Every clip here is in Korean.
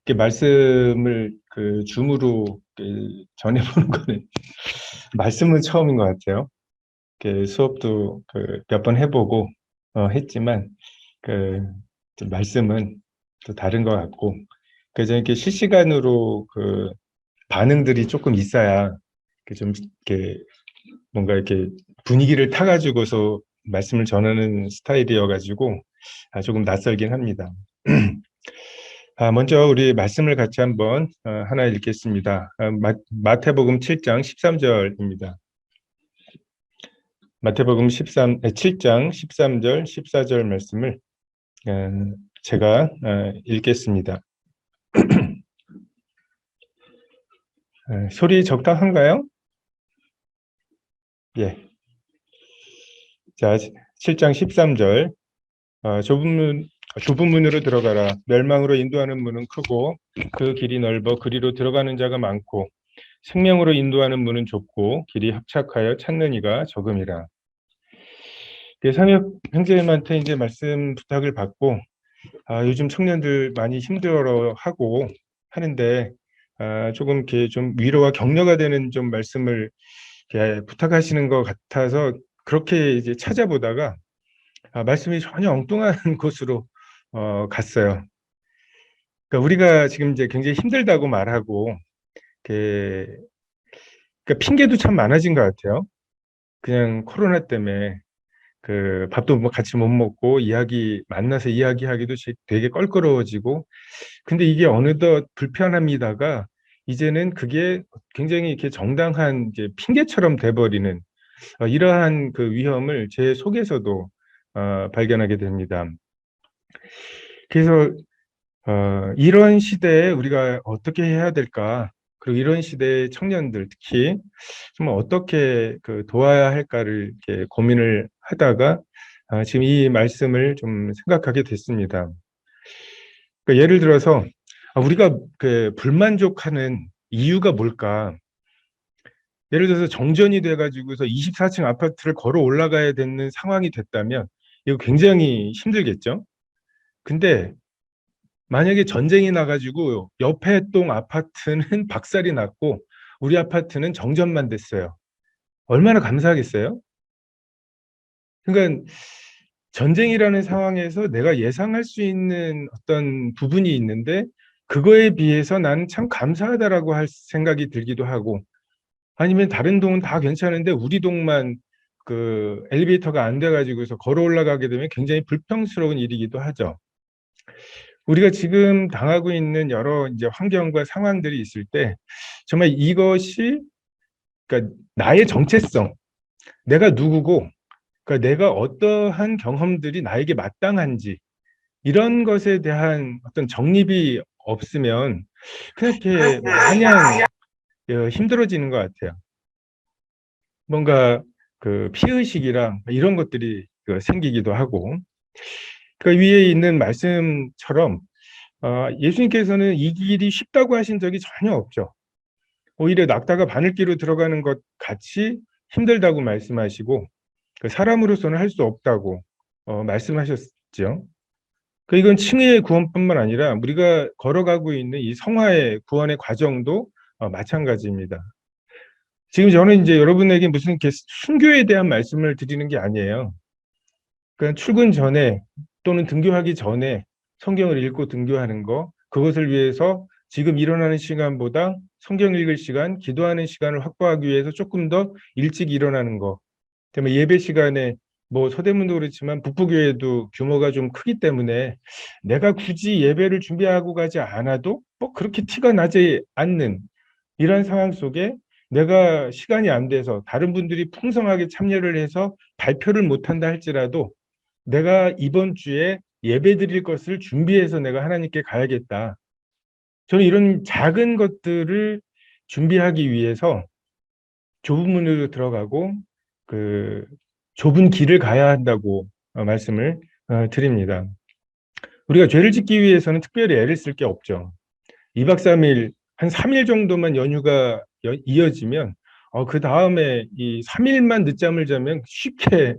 이렇게 말씀을 그 줌으로 전해보는 거는 말씀은 처음인 것 같아요. 수업도 몇 번 해보고 했지만 좀 말씀은 또 다른 것 같고, 그래서 이렇게 실시간으로 반응들이 조금 있어야 좀 이렇게 뭔가 이렇게 분위기를 타가지고서 말씀을 전하는 스타일이어가지고 조금 낯설긴 합니다. 먼저 우리 말씀을 같이 한번 하나 읽겠습니다. 마태복음 7장 13절입니다. 마태복음 7장 13절, 14절 말씀을 제가 읽겠습니다. 소리 적당한가요? 예. 자, 7장 13절. 좁은 문으로 들어가라. 멸망으로 인도하는 문은 크고 그 길이 넓어 그리로 들어가는 자가 많고 생명으로 인도하는 문은 좁고 길이 협착하여 찾는 이가 적음이라. 상혁 형제님한테 이제 말씀 부탁을 받고 요즘 청년들 많이 힘들어하고 하는데 조금 이렇게 좀 위로와 격려가 되는 좀 말씀을 이렇게 부탁하시는 것 같아서 그렇게 이제 찾아보다가 말씀이 전혀 엉뚱한 곳으로 갔어요. 그러니까 우리가 지금 이제 굉장히 힘들다고 말하고, 이렇게, 그러니까 핑계도 참 많아진 것 같아요. 그냥 코로나 때문에 밥도 뭐 같이 못 먹고 만나서 이야기하기도 되게 껄끄러워지고, 근데 이게 어느덧 불편합니다가 이제는 그게 굉장히 이렇게 정당한 이제 핑계처럼 돼버리는 이러한 위험을 제 속에서도 발견하게 됩니다. 그래서 이런 시대에 우리가 어떻게 해야 될까? 그리고 이런 시대의 청년들 특히 좀 어떻게 도와야 할까를 이렇게 고민을 하다가 지금 이 말씀을 좀 생각하게 됐습니다. 그러니까 예를 들어서 우리가 불만족하는 이유가 뭘까? 예를 들어서 정전이 돼가지고서 24층 아파트를 걸어 올라가야 되는 상황이 됐다면 이거 굉장히 힘들겠죠? 근데 만약에 전쟁이 나가지고 옆에 동 아파트는 박살이 났고 우리 아파트는 정전만 됐어요. 얼마나 감사하겠어요? 그러니까 전쟁이라는 상황에서 내가 예상할 수 있는 어떤 부분이 있는데 그거에 비해서 나는 참 감사하다라고 할 생각이 들기도 하고, 아니면 다른 동은 다 괜찮은데 우리 동만 엘리베이터가 안 돼가지고서 걸어 올라가게 되면 굉장히 불평스러운 일이기도 하죠. 우리가 지금 당하고 있는 여러 이제 환경과 상황들이 있을 때 정말 이것이, 그러니까 나의 정체성, 내가 누구고, 그러니까 내가 어떠한 경험들이 나에게 마땅한지 이런 것에 대한 어떤 정립이 없으면 그렇게 마냥 힘들어지는 것 같아요. 뭔가 피의식이랑 이런 것들이 생기기도 하고, 위에 있는 말씀처럼 예수님께서는 이 길이 쉽다고 하신 적이 전혀 없죠. 오히려 낙타가 바늘기로 들어가는 것 같이 힘들다고 말씀하시고 사람으로서는 할 수 없다고 말씀하셨죠. 이건 칭의의 구원뿐만 아니라 우리가 걸어가고 있는 이 성화의 구원의 과정도 마찬가지입니다. 지금 저는 이제 여러분에게 무슨 이렇게 순교에 대한 말씀을 드리는 게 아니에요. 그러니까 출근 전에 또는 등교하기 전에 성경을 읽고 등교하는 거, 그것을 위해서 지금 일어나는 시간보다 성경 읽을 시간, 기도하는 시간을 확보하기 위해서 조금 더 일찍 일어나는 거. 그다음에 예배 시간에 뭐 서대문도 그렇지만 북부교회도 규모가 좀 크기 때문에 내가 굳이 예배를 준비하고 가지 않아도 뭐 그렇게 티가 나지 않는 이런 상황 속에 내가 시간이 안 돼서 다른 분들이 풍성하게 참여를 해서 발표를 못한다 할지라도 내가 이번 주에 예배 드릴 것을 준비해서 내가 하나님께 가야겠다. 저는 이런 작은 것들을 준비하기 위해서 좁은 문으로 들어가고 좁은 길을 가야 한다고 말씀을 드립니다. 우리가 죄를 짓기 위해서는 특별히 애를 쓸 게 없죠. 2박 3일, 한 3일 정도만 연휴가 이어지면 그 다음에 이 3일만 늦잠을 자면 쉽게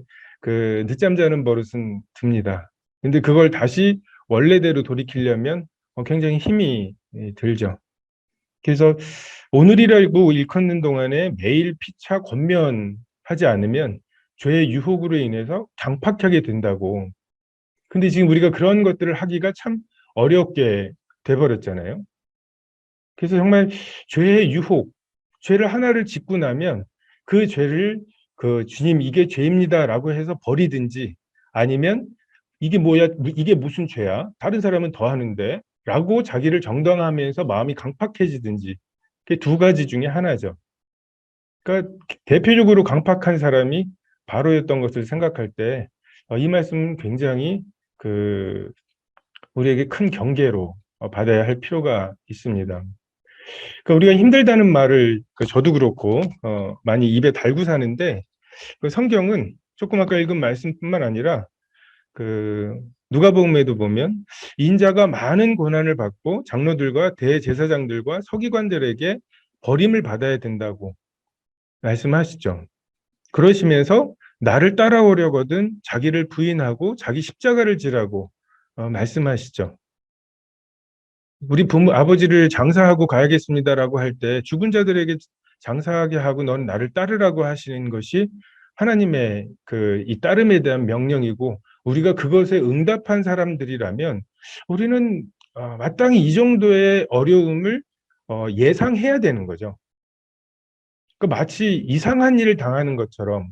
늦잠 자는 버릇은 듭니다. 근데 그걸 다시 원래대로 돌이키려면 굉장히 힘이 들죠. 그래서 오늘이라고 일컫는 동안에 매일 피차 권면하지 않으면 죄의 유혹으로 인해서 강팍하게 된다고. 근데 지금 우리가 그런 것들을 하기가 참 어렵게 돼버렸잖아요. 그래서 정말 죄의 유혹, 죄를 하나를 짓고 나면 그 죄를 그 주님 이게 죄입니다라고 해서 버리든지 아니면 이게 뭐야, 이게 무슨 죄야? 다른 사람은 더 하는데 라고 자기를 정당화하면서 마음이 강팍해지든지 그게 두 가지 중에 하나죠. 그러니까 대표적으로 강팍한 사람이 바로였던 것을 생각할 때 이 말씀은 굉장히 그 우리에게 큰 경계로 받아야 할 필요가 있습니다. 그러니까 우리가 힘들다는 말을 저도 그렇고 많이 입에 달고 사는데 그 성경은 조금 아까 읽은 말씀뿐만 아니라 그 누가복음에도 보면 인자가 많은 고난을 받고 장로들과 대제사장들과 서기관들에게 버림을 받아야 된다고 말씀하시죠. 그러시면서 나를 따라오려거든 자기를 부인하고 자기 십자가를 지라고 말씀하시죠. 우리 부모 아버지를 장사하고 가야겠습니다라고 할 때 죽은 자들에게 장사하게 하고 넌 나를 따르라고 하시는 것이 하나님의 그 이 따름에 대한 명령이고 우리가 그것에 응답한 사람들이라면 우리는 마땅히 이 정도의 어려움을 예상해야 되는 거죠. 그 마치 이상한 일을 당하는 것처럼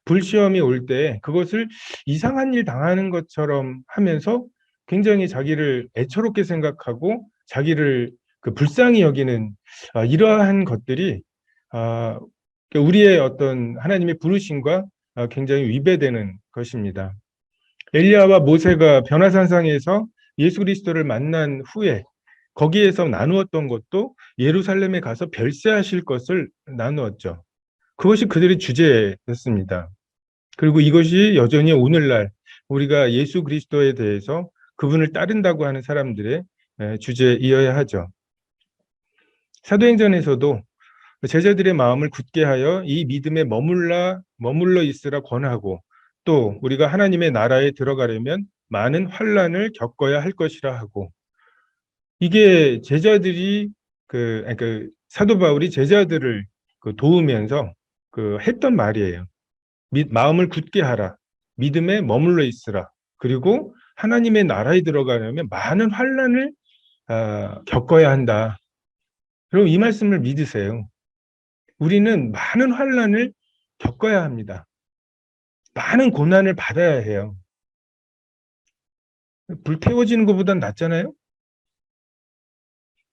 불시험이 올 때 그것을 이상한 일 당하는 것처럼 하면서 굉장히 자기를 애처롭게 생각하고 자기를 그 불쌍히 여기는 이러한 것들이 아, 우리의 어떤 하나님의 부르심과 굉장히 위배되는 것입니다. 엘리야와 모세가 변화산상에서 예수 그리스도를 만난 후에 거기에서 나누었던 것도 예루살렘에 가서 별세하실 것을 나누었죠. 그것이 그들의 주제였습니다. 그리고 이것이 여전히 오늘날 우리가 예수 그리스도에 대해서 그분을 따른다고 하는 사람들의 주제이어야 하죠. 사도행전에서도 제자들의 마음을 굳게 하여 이 믿음에 머물러 있으라 권하고 또 우리가 하나님의 나라에 들어가려면 많은 환난을 겪어야 할 것이라 하고 이게 제자들이 그 사도 바울이 제자들을 도우면서 했던 말이에요. 마음을 굳게 하라. 믿음에 머물러 있으라. 그리고 하나님의 나라에 들어가려면 많은 환난을 겪어야 한다. 그럼 이 말씀을 믿으세요. 우리는 많은 환난을 겪어야 합니다. 많은 고난을 받아야 해요. 불태워지는 것보단 낫잖아요.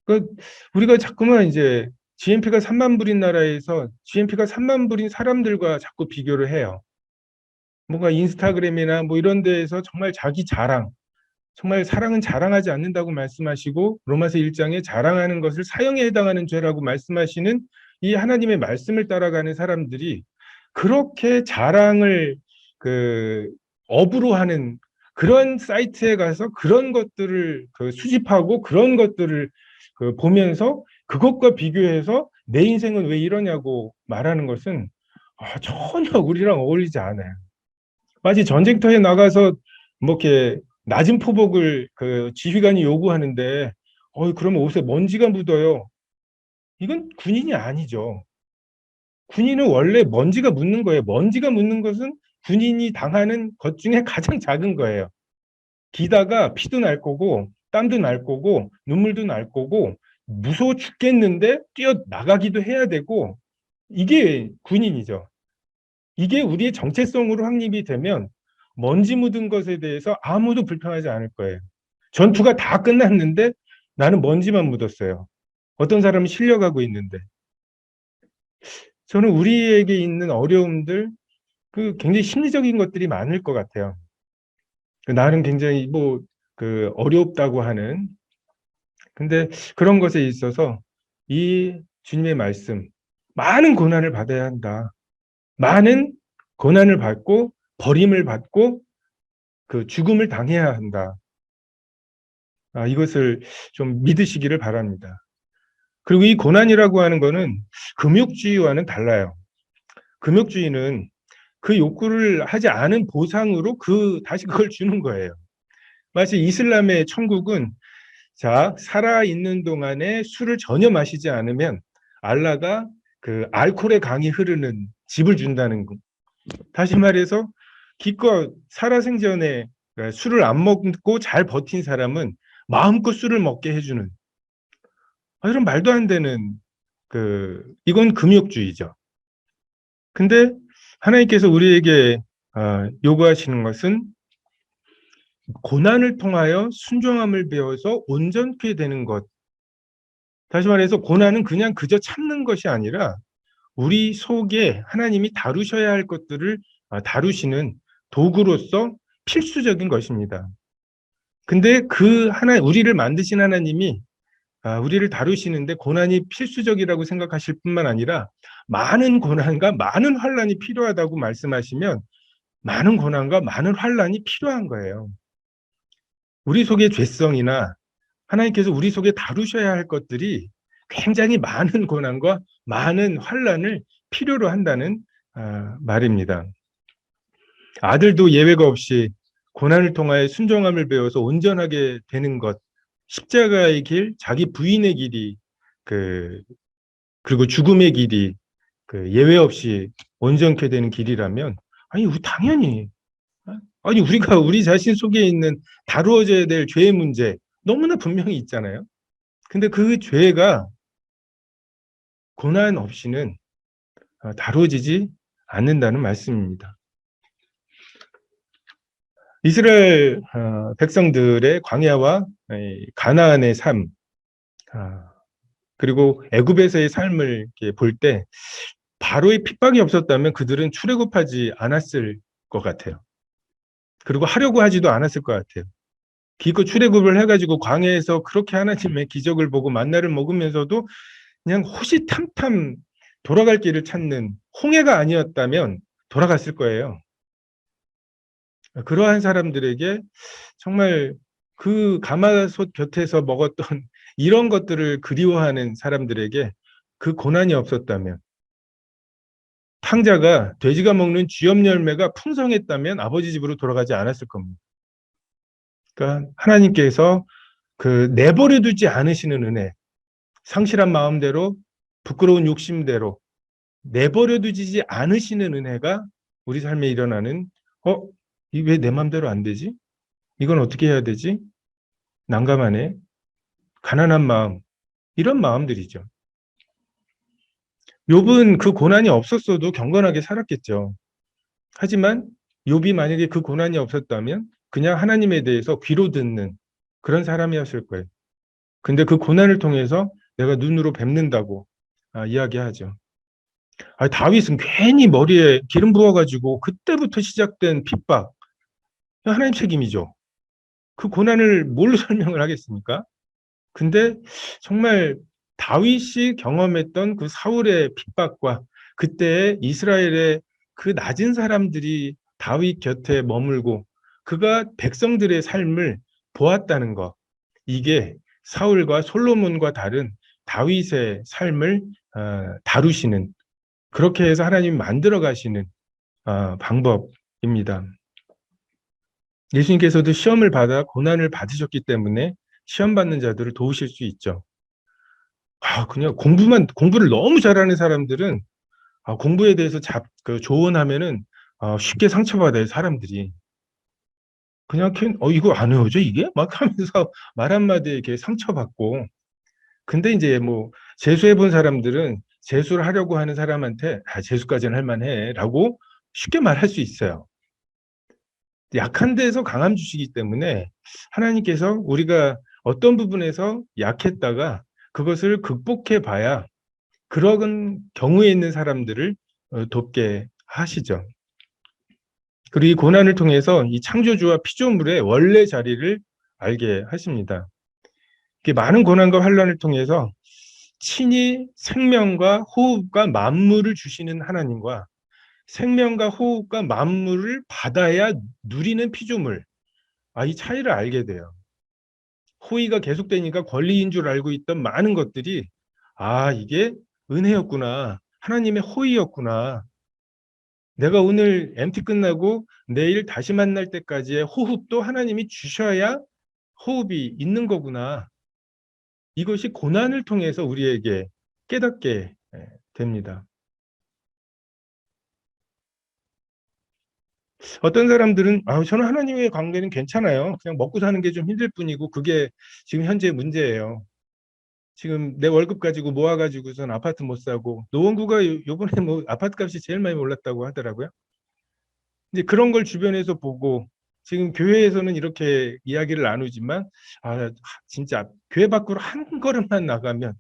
그 우리가 자꾸만 이제 GNP가 3만 불인 나라에서 GNP가 3만 불인 사람들과 자꾸 비교를 해요. 뭔가 인스타그램이나 뭐 이런 데에서 정말 자기 자랑, 정말 사랑은 자랑하지 않는다고 말씀하시고 로마서 1장에 자랑하는 것을 사형에 해당하는 죄라고 말씀하시는 이 하나님의 말씀을 따라가는 사람들이 그렇게 자랑을 업으로 하는 그런 사이트에 가서 그런 것들을 수집하고 그런 것들을 보면서 그것과 비교해서 내 인생은 왜 이러냐고 말하는 것은 전혀 우리랑 어울리지 않아요. 마치 전쟁터에 나가서 뭐 이렇게 낮은 포복을 지휘관이 요구하는데 그러면 옷에 먼지가 묻어요. 이건 군인이 아니죠. 군인은 원래 먼지가 묻는 거예요. 먼지가 묻는 것은 군인이 당하는 것 중에 가장 작은 거예요. 기다가 피도 날 거고 땀도 날 거고 눈물도 날 거고 무서워 죽겠는데 뛰어 나가기도 해야 되고 이게 군인이죠. 이게 우리의 정체성으로 확립이 되면 먼지 묻은 것에 대해서 아무도 불평하지 않을 거예요. 전투가 다 끝났는데 나는 먼지만 묻었어요. 어떤 사람은 실려가고 있는데. 저는 우리에게 있는 어려움들, 굉장히 심리적인 것들이 많을 것 같아요. 나는 굉장히 어렵다고 하는. 근데 그런 것에 있어서 이 주님의 말씀, 많은 고난을 받아야 한다. 많은 고난을 받고 버림을 받고 죽음을 당해야 한다. 이것을 좀 믿으시기를 바랍니다. 그리고 이 고난이라고 하는 거는 금욕주의와는 달라요. 금욕주의는 그 욕구를 하지 않은 보상으로 다시 그걸 주는 거예요. 마치 이슬람의 천국은 자, 살아있는 동안에 술을 전혀 마시지 않으면 알라가 그 알코올의 강이 흐르는 집을 준다는 거. 다시 말해서 기껏 살아생전에 술을 안 먹고 잘 버틴 사람은 마음껏 술을 먹게 해주는, 이런 말도 안 되는, 이건 금욕주의죠. 근데 하나님께서 우리에게 요구하시는 것은 고난을 통하여 순종함을 배워서 온전케 되는 것. 다시 말해서 고난은 그냥 그저 참는 것이 아니라 우리 속에 하나님이 다루셔야 할 것들을 다루시는 도구로서 필수적인 것입니다. 근데 우리를 만드신 하나님이 우리를 다루시는데 고난이 필수적이라고 생각하실 뿐만 아니라 많은 고난과 많은 환난이 필요하다고 말씀하시면 많은 고난과 많은 환난이 필요한 거예요. 우리 속의 죄성이나 하나님께서 우리 속에 다루셔야 할 것들이 굉장히 많은 고난과 많은 환난을 필요로 한다는 말입니다. 아들도 예외가 없이 고난을 통하여 순종함을 배워서 온전하게 되는 것, 십자가의 길, 자기 부인의 길이, 그리고 죽음의 길이 예외 없이 온전케 되는 길이라면, 아니 당연히, 아니 우리가 우리 자신 속에 있는 다루어져야 될 죄의 문제 너무나 분명히 있잖아요. 근데 그 죄가 고난 없이는 다루어지지 않는다는 말씀입니다. 이스라엘 백성들의 광야와 가나안의 삶, 그리고 애굽에서의 삶을 볼 때 바로의 핍박이 없었다면 그들은 출애굽하지 않았을 것 같아요. 그리고 하려고 하지도 않았을 것 같아요. 기껏 출애굽을 해가지고 광야에서 그렇게 하나님의 기적을 보고 만나를 먹으면서도 그냥 호시탐탐 돌아갈 길을 찾는 홍해가 아니었다면 돌아갔을 거예요. 그러한 사람들에게 정말 그 가마솥 곁에서 먹었던 이런 것들을 그리워하는 사람들에게 그 고난이 없었다면, 탕자가 돼지가 먹는 쥐염 열매가 풍성했다면 아버지 집으로 돌아가지 않았을 겁니다. 그러니까 하나님께서 내버려 두지 않으시는 은혜, 상실한 마음대로 부끄러운 욕심대로 내버려 두지 않으시는 은혜가 우리 삶에 일어나는, 이게 왜 내 마음대로 안 되지? 이건 어떻게 해야 되지? 난감하네. 가난한 마음, 이런 마음들이죠. 욥은 그 고난이 없었어도 경건하게 살았겠죠. 하지만 욥이 만약에 그 고난이 없었다면 그냥 하나님에 대해서 귀로 듣는 그런 사람이었을 거예요. 근데 그 고난을 통해서 내가 눈으로 뵙는다고 이야기하죠. 다윗은 괜히 머리에 기름 부어가지고 그때부터 시작된 핍박, 하나님 책임이죠. 그 고난을 뭘로 설명을 하겠습니까? 근데 정말 다윗이 경험했던 그 사울의 핍박과 그때 이스라엘의 그 낮은 사람들이 다윗 곁에 머물고 그가 백성들의 삶을 보았다는 것, 이게 사울과 솔로몬과 다른 다윗의 삶을 다루시는, 그렇게 해서 하나님이 만들어 가시는 방법입니다. 예수님께서도 시험을 받아 고난을 받으셨기 때문에 시험 받는 자들을 도우실 수 있죠. 그냥 공부를 너무 잘하는 사람들은 공부에 대해서 조언하면은 쉽게 상처받아요, 사람들이. 그냥 이거 안 외워져 이게? 막 하면서 말 한마디에 이렇게 상처받고. 근데 이제 뭐 재수해 본 사람들은 재수를 하려고 하는 사람한테 재수까지는 할 만해라고 쉽게 말할 수 있어요. 약한 데서 강함 주시기 때문에 하나님께서 우리가 어떤 부분에서 약했다가 그것을 극복해 봐야 그런 경우에 있는 사람들을 돕게 하시죠. 그리고 이 고난을 통해서 이 창조주와 피조물의 원래 자리를 알게 하십니다. 많은 고난과 환난을 통해서 친히 생명과 호흡과 만물을 주시는 하나님과 생명과 호흡과 만물을 받아야 누리는 피조물, 이 차이를 알게 돼요. 호의가 계속되니까 권리인 줄 알고 있던 많은 것들이 이게 은혜였구나, 하나님의 호의였구나, 내가 오늘 MT 끝나고 내일 다시 만날 때까지의 호흡도 하나님이 주셔야 호흡이 있는 거구나, 이것이 고난을 통해서 우리에게 깨닫게 됩니다. 어떤 사람들은 저는 하나님의 관계는 괜찮아요. 그냥 먹고 사는 게 좀 힘들 뿐이고 그게 지금 현재 문제예요. 지금 내 월급 가지고 모아가지고선 아파트 못 사고 노원구가 요번에 뭐 아파트 값이 제일 많이 올랐다고 하더라고요. 이제 그런 걸 주변에서 보고 지금 교회에서는 이렇게 이야기를 나누지만 진짜 교회 밖으로 한 걸음만 나가면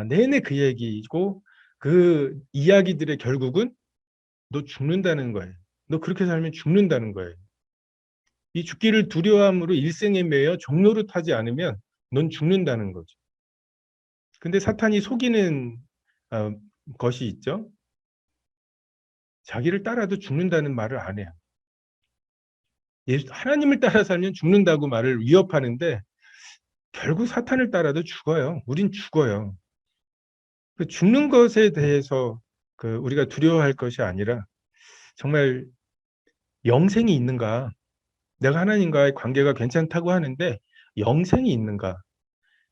내내 그 얘기고 그 이야기들의 결국은 너 죽는다는 거예요. 너 그렇게 살면 죽는다는 거예요. 이 죽기를 두려움으로 일생에 매여 종노릇하지 않으면 넌 죽는다는 거죠. 근데 사탄이 속이는 어, 것이 있죠. 자기를 따라도 죽는다는 말을 안 해요. 하나님을 따라 살면 죽는다고 말을 위협하는데 결국 사탄을 따라도 죽어요. 우린 죽어요. 그 죽는 것에 대해서 우리가 두려워할 것이 아니라 정말 영생이 있는가? 내가 하나님과의 관계가 괜찮다고 하는데 영생이 있는가?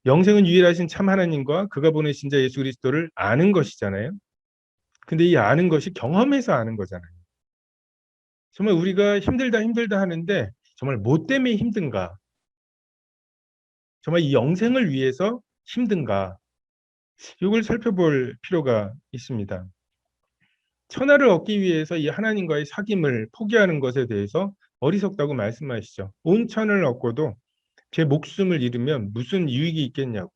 영생은 유일하신 참 하나님과 그가 보내신 자 예수 그리스도를 아는 것이잖아요. 근데 이 아는 것이 경험해서 아는 거잖아요. 정말 우리가 힘들다 하는데 정말 뭐 때문에 힘든가? 정말 이 영생을 위해서 힘든가? 이걸 살펴볼 필요가 있습니다. 천하를 얻기 위해서 이 하나님과의 사귐을 포기하는 것에 대해서 어리석다고 말씀하시죠. 온 천을 얻고도 제 목숨을 잃으면 무슨 유익이 있겠냐고.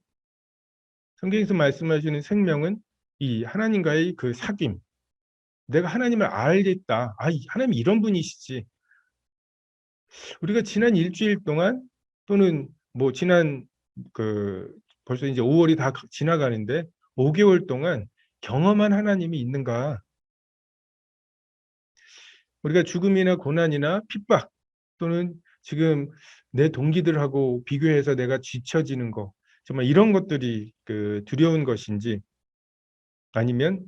성경에서 말씀하시는 생명은 이 하나님과의 그 사귐. 내가 하나님을 알겠다. 하나님 이런 분이시지. 우리가 지난 일주일 동안 또는 뭐 지난 벌써 이제 5월이 다 지나가는데 5개월 동안 경험한 하나님이 있는가? 우리가 죽음이나 고난이나 핍박 또는 지금 내 동기들하고 비교해서 내가 뒤처지는 거 정말 이런 것들이 두려운 것인지 아니면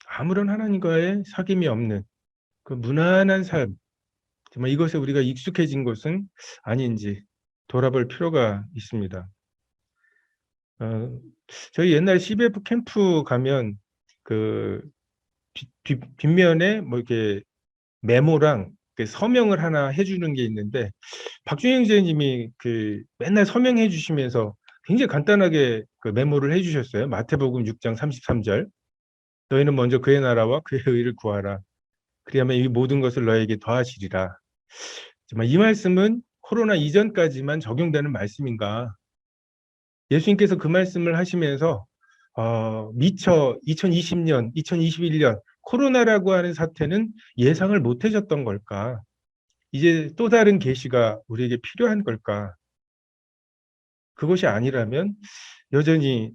아무런 하나님과의 사귐이 없는 그 무난한 삶 정말 이것에 우리가 익숙해진 것은 아닌지 돌아볼 필요가 있습니다. 저희 옛날 CBF 캠프 가면 그 뒷면에 뭐 이렇게 메모랑 서명을 하나 해주는 게 있는데 박준영 선생님이 맨날 서명해 주시면서 굉장히 간단하게 메모를 해주셨어요. 마태복음 6장 33절 너희는 먼저 그의 나라와 그의 의를 구하라. 그리하면 이 모든 것을 너에게 더하시리라. 정말 이 말씀은 코로나 이전까지만 적용되는 말씀인가? 예수님께서 그 말씀을 하시면서 미처 2020년, 2021년 코로나라고 하는 사태는 예상을 못 하셨던 걸까? 이제 또 다른 계시가 우리에게 필요한 걸까? 그것이 아니라면 여전히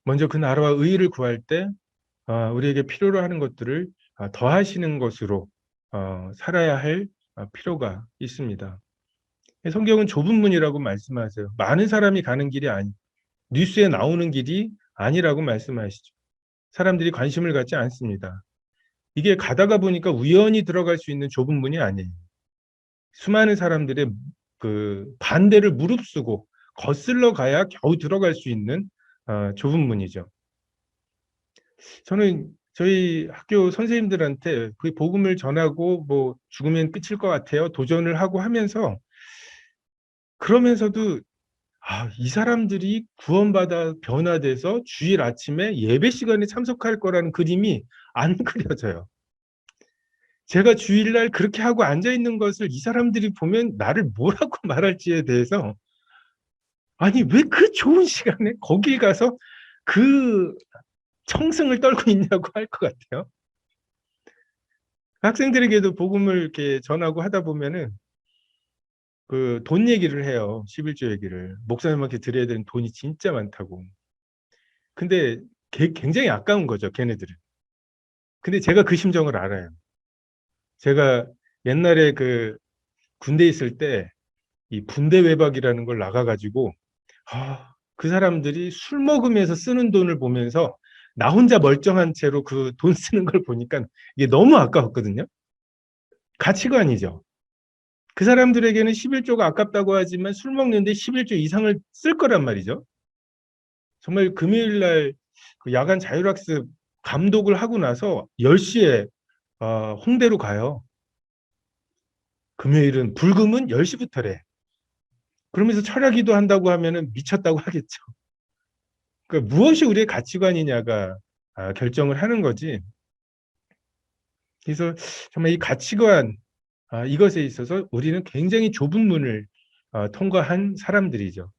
먼저 그 나라와 의를 구할 때 우리에게 필요로 하는 것들을 더하시는 것으로 살아야 할 필요가 있습니다. 성경은 좁은 문이라고 말씀하세요. 많은 사람이 가는 길이 뉴스에 나오는 길이 아니라고 말씀하시죠. 사람들이 관심을 갖지 않습니다. 이게 가다가 보니까 우연히 들어갈 수 있는 좁은 문이 아니에요. 수많은 사람들의 반대를 무릅쓰고 거슬러 가야 겨우 들어갈 수 있는 좁은 문이죠. 저는 저희 학교 선생님들한테 그 복음을 전하고 뭐 죽으면 끝일 것 같아요. 도전을 하고 하면서 그러면서도 이 사람들이 구원받아 변화돼서 주일 아침에 예배 시간에 참석할 거라는 그림이 안 그려져요. 제가 주일날 그렇게 하고 앉아있는 것을 이 사람들이 보면 나를 뭐라고 말할지에 대해서 왜 그 좋은 시간에 거기 가서 그 청승을 떨고 있냐고 할 것 같아요. 학생들에게도 복음을 이렇게 전하고 하다 보면은 돈 얘기를 해요. 11조 얘기를. 목사님한테 드려야 되는 돈이 진짜 많다고. 근데 굉장히 아까운 거죠, 걔네들은. 근데 제가 그 심정을 알아요. 제가 옛날에 군대 있을 때 이 분대 외박이라는 걸 나가가지고 그 사람들이 술 먹으면서 쓰는 돈을 보면서 나 혼자 멀쩡한 채로 그 돈 쓰는 걸 보니까 이게 너무 아까웠거든요. 가치관이죠. 그 사람들에게는 11조가 아깝다고 하지만 술 먹는데 11조 이상을 쓸 거란 말이죠. 정말 금요일 날그 야간 자율학습 감독을 하고 나서 10시에 홍대로 가요. 금요일은 불금은 10시부터래. 그러면서 철야기도 한다고 하면은 미쳤다고 하겠죠. 그러니까 무엇이 우리의 가치관이냐가 결정을 하는 거지. 그래서 정말 이 가치관 이것에 있어서 우리는 굉장히 좁은 문을 통과한 사람들이죠.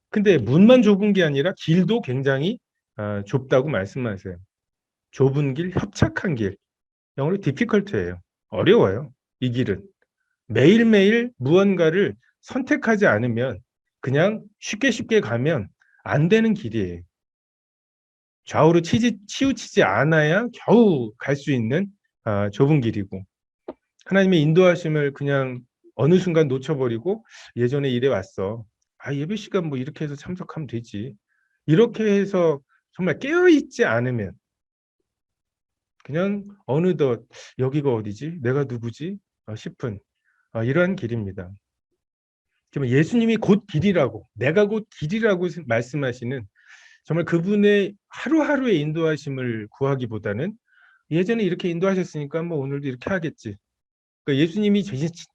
근데 문만 좁은 게 아니라 길도 굉장히 좁다고 말씀하세요. 좁은 길, 협착한 길. 영어로 difficult예요. 어려워요. 이 길은. 매일매일 무언가를 선택하지 않으면 그냥 쉽게 쉽게 가면 안 되는 길이에요. 좌우로 치우치지 않아야 겨우 갈 수 있는 좁은 길이고 하나님의 인도하심을 그냥 어느 순간 놓쳐버리고 예전에 이래 왔어. 예배 시간 뭐 이렇게 해서 참석하면 되지. 이렇게 해서 정말 깨어있지 않으면 그냥 어느덧 여기가 어디지? 내가 누구지? 싶은 이러한 길입니다. 정말 예수님이 곧 길이라고 내가 곧 길이라고 말씀하시는 정말 그분의 하루하루의 인도하심을 구하기보다는 예전에 이렇게 인도하셨으니까 뭐 오늘도 이렇게 하겠지. 그러니까 예수님이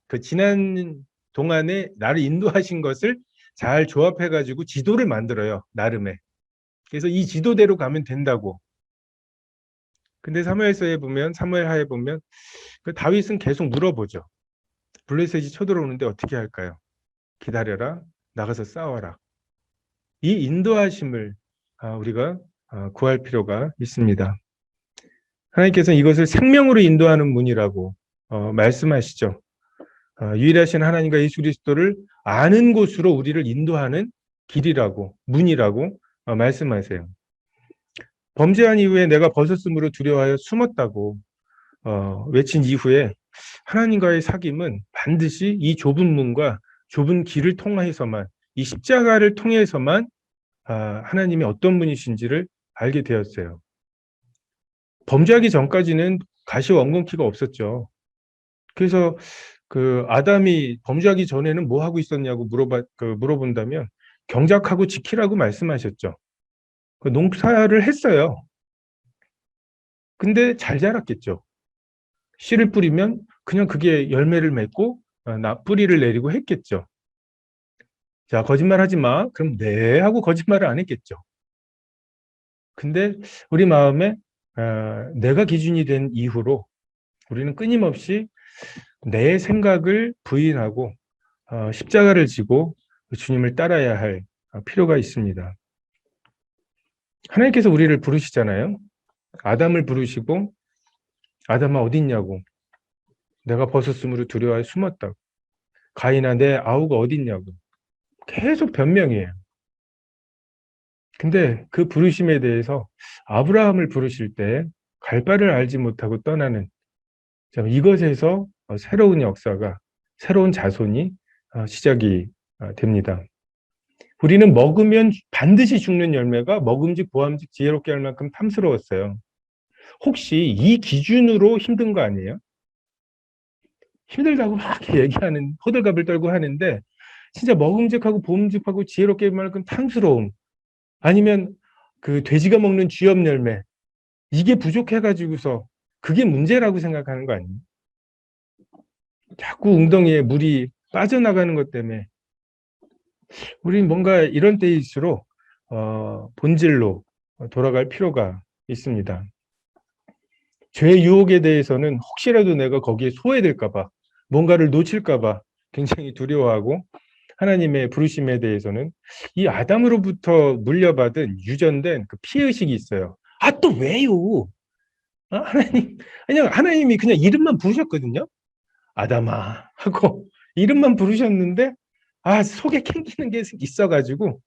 그 지난 동안에 나를 인도하신 것을 잘 조합해가지고 지도를 만들어요. 나름의. 그래서 이 지도대로 가면 된다고. 근데 사무엘 하에 보면 그 다윗은 계속 물어보죠. 블레셋이 쳐들어오는데 어떻게 할까요? 기다려라. 나가서 싸워라. 이 인도하심을 우리가 구할 필요가 있습니다. 하나님께서는 이것을 생명으로 인도하는 문이라고 말씀하시죠. 유일하신 하나님과 예수 그리스도를 아는 곳으로 우리를 인도하는 길이라고 문이라고 말씀하세요. 범죄한 이후에 내가 벗었으므로 두려워하여 숨었다고 외친 이후에 하나님과의 사귐은 반드시 이 좁은 문과 좁은 길을 통해서만 이 십자가를 통해서만 하나님이 어떤 분이신지를 알게 되었어요. 범죄하기 전까지는 가시 원근키가 없었죠. 그래서 그 아담이 범죄하기 전에는 뭐 하고 있었냐고 물어본다면 경작하고 지키라고 말씀하셨죠. 그 농사를 했어요. 근데 잘 자랐겠죠. 씨를 뿌리면 그냥 그게 열매를 맺고 뿌리를 내리고 했겠죠. 자, 거짓말하지 마. 그럼 네 하고 거짓말을 안 했겠죠. 근데 우리 마음에 내가 기준이 된 이후로 우리는 끊임없이 내 생각을 부인하고 십자가를 지고 주님을 따라야 할 필요가 있습니다. 하나님께서 우리를 부르시잖아요. 아담을 부르시고 아담아 어디 있냐고. 내가 벗었으므로 두려워하여 숨었다고. 가인아 내 아우가 어디 있냐고. 계속 변명이에요. 근데 그 부르심에 대해서 아브라함을 부르실 때 갈 바를 알지 못하고 떠나는 이것에서 새로운 역사가 새로운 자손이 시작이 됩니다. 우리는 먹으면 반드시 죽는 열매가 먹음직 보암직 지혜롭게 할 만큼 탐스러웠어요. 혹시 이 기준으로 힘든 거 아니에요? 힘들다고 막 얘기하는 호들갑을 떨고 하는데 진짜 먹음직하고 보음직하고 지혜롭게 할 만큼 탐스러움 아니면 그 돼지가 먹는 쥐염 열매 이게 부족해가지고서 그게 문제라고 생각하는 거 아니에요? 자꾸 웅덩이에 물이 빠져나가는 것 때문에 우리는 뭔가 이런 때일수록 본질로 돌아갈 필요가 있습니다. 죄의 유혹에 대해서는 혹시라도 내가 거기에 소외될까 봐 뭔가를 놓칠까 봐 굉장히 두려워하고 하나님의 부르심에 대해서는 이 아담으로부터 물려받은 유전된 그 피해의식이 있어요. 또 왜요? 하나님이 그냥 이름만 부르셨거든요. 아담아 하고 이름만 부르셨는데 속에 캥기는 게 있어가지고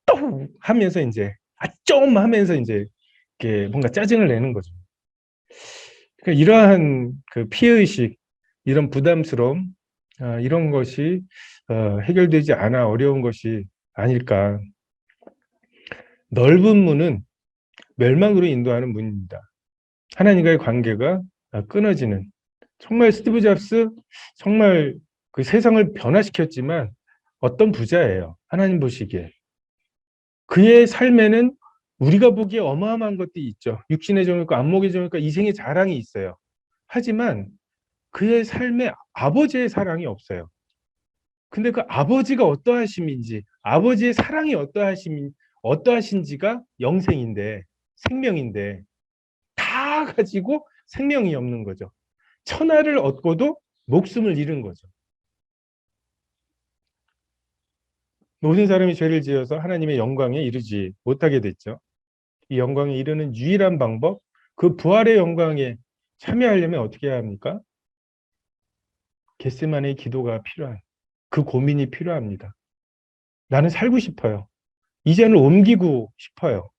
또 하면서 이제 좀 하면서 이제 이렇게 뭔가 짜증을 내는 거죠. 그러니까 이러한 그 피해의식, 이런 부담스러움, 이런 것이 해결되지 않아 어려운 것이 아닐까. 넓은 문은 멸망으로 인도하는 문입니다. 하나님과의 관계가 끊어지는 정말 스티브 잡스 정말 그 세상을 변화시켰지만 어떤 부자예요. 하나님 보시기에. 그의 삶에는 우리가 보기에 어마어마한 것들이 있죠. 육신의 정욕과 안목의 정욕과 이생의 자랑이 있어요. 하지만 그의 삶에 아버지의 사랑이 없어요. 근데 그 아버지가 어떠하심인지, 아버지의 사랑이 어떠하신지가 영생인데, 생명인데, 다 가지고 생명이 없는 거죠. 천하를 얻고도 목숨을 잃은 거죠. 모든 사람이 죄를 지어서 하나님의 영광에 이르지 못하게 됐죠. 이 영광에 이르는 유일한 방법, 그 부활의 영광에 참여하려면 어떻게 해야 합니까? 겟세마네의 기도가 필요한, 그 고민이 필요합니다. 나는 살고 싶어요. 이제는 옮기고 싶어요.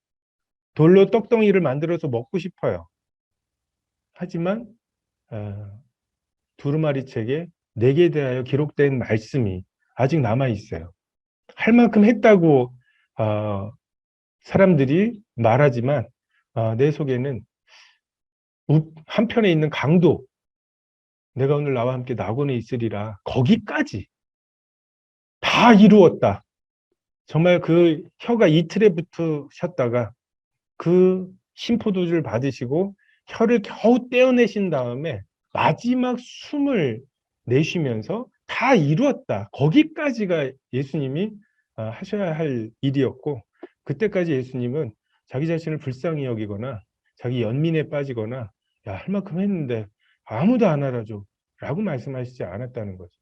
돌로 떡덩이를 만들어서 먹고 싶어요. 하지만 두루마리 책에 내게 대하여 기록된 말씀이 아직 남아 있어요. 할 만큼 했다고 사람들이 말하지만 내 속에는 한편에 있는 강도, 내가 오늘 나와 함께 낙원에 있으리라, 거기까지 다 이루었다. 정말 그 혀가 이틀에 붙으셨다가 그 심포도주를 받으시고 혀를 겨우 떼어내신 다음에 마지막 숨을 내쉬면서 다 이루었다. 거기까지가 예수님이 하셔야 할 일이었고, 그때까지 예수님은 자기 자신을 불쌍히 여기거나 자기 연민에 빠지거나 야, 할 만큼 했는데 아무도 안 알아줘 라고 말씀하시지 않았다는 거죠.